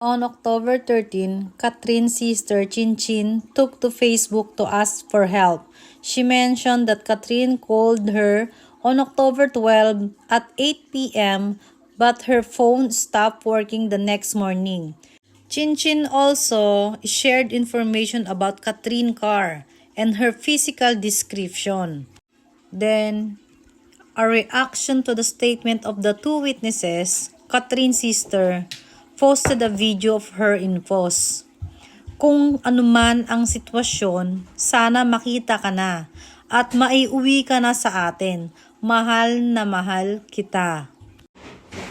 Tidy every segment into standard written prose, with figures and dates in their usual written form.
On October 13, Catherine's sister Chin took to Facebook to ask for help. She mentioned that Catherine called her on October 12 at 8 p.m. but her phone stopped working the next morning. Chin also shared information about Catherine's car and her physical description. Then, a reaction to the statement of the two witnesses, Catherine's sister posted a video of her in post. Kung anuman ang sitwasyon, sana makita ka na at maiuwi ka na sa atin. Mahal na mahal kita.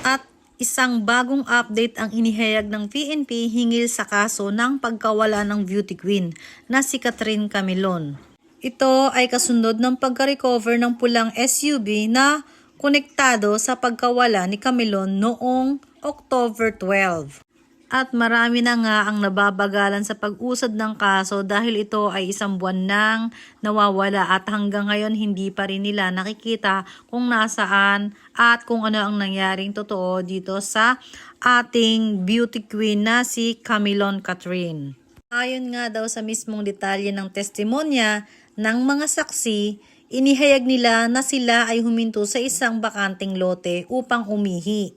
At isang bagong update ang inihayag ng PNP hinggil sa kaso ng pagkawala ng beauty queen na si Catherine Camilon. Ito ay kasunod ng pagka-recover ng pulang SUV na konektado sa pagkawala ni Camilon noong October 12. At marami na nga ang nababagalan sa pag-usad ng kaso dahil ito ay isang buwan nang nawawala at hanggang ngayon hindi pa rin nila nakikita kung nasaan at kung ano ang nangyaring totoo dito sa ating beauty queen na si Camilon Catherine. Ayon nga daw sa mismong detalye ng testimonya ng mga saksi, inihayag nila na sila ay huminto sa isang bakanting lote upang umihi.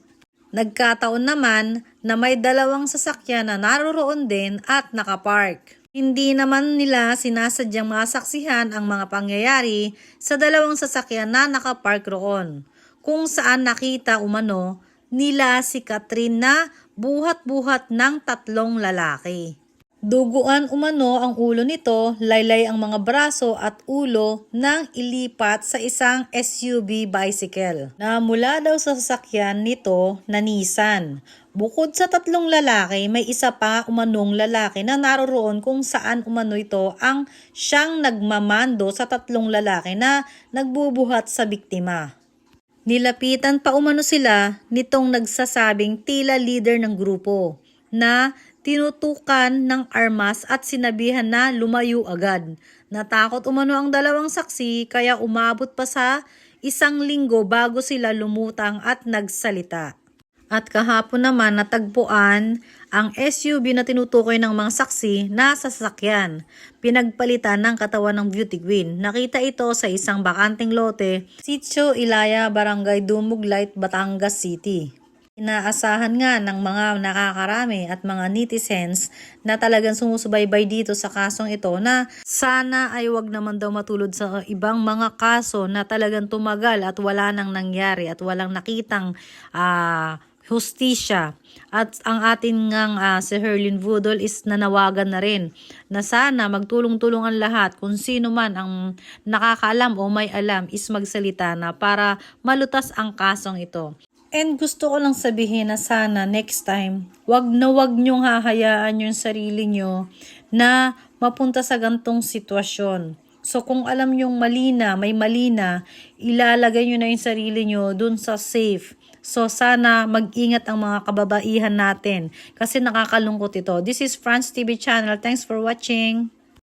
Nagkataon naman na may dalawang sasakyan na naroroon din at nakapark. Hindi naman nila sinasadyang masaksihan ang mga pangyayari sa dalawang sasakyan na nakapark roon, kung saan nakita umano nila si Catherine na buhat-buhat ng tatlong lalaki. Duguan umano ang ulo nito, laylay ang mga braso at ulo nang ilipat sa isang SUV bicycle na mula daw sa sasakyan nito na Nissan. Bukod sa tatlong lalaki, may isa pa umanong lalaki na naroroon kung saan umano ito ang siyang nagmamando sa tatlong lalaki na nagbubuhat sa biktima. Nilapitan pa umano sila nitong nagsasabing tila leader ng grupo na tinutukan ng armas at sinabihan na lumayo agad. Natakot umano ang dalawang saksi kaya umabot pa sa 1 linggo bago sila lumutang at nagsalita. At kahapon naman natagpuan ang SUV na tinutukoy ng mga saksi na sasakyan. Pinagpalitan ng katawan ng beauty queen. Nakita ito sa isang bakanting lote, Sitio Ilaya, Barangay Dumug Light, Batangas City. Inaasahan nga ng mga nakakarami at mga netizens na talagang sumusubaybay dito sa kasong ito na sana ay wag naman daw matulad sa ibang mga kaso na talagang tumagal at wala nang nangyari at walang nakitang hustisya. At ang ating ngang si Herlyn Budol is nanawagan na rin na sana magtulong-tulong ang lahat kung sino man ang nakakaalam o may alam is magsalita na para malutas ang kasong ito. And gusto ko lang sabihin na sana next time, wag nyong hahayaan yung sarili nyo na mapunta sa gantong sitwasyon. So kung alam nyong may mali na, ilalagay nyo na yung sarili nyo dun sa safe. So sana mag-ingat ang mga kababaihan natin kasi nakakalungkot ito. This is France TV Channel. Thanks for watching.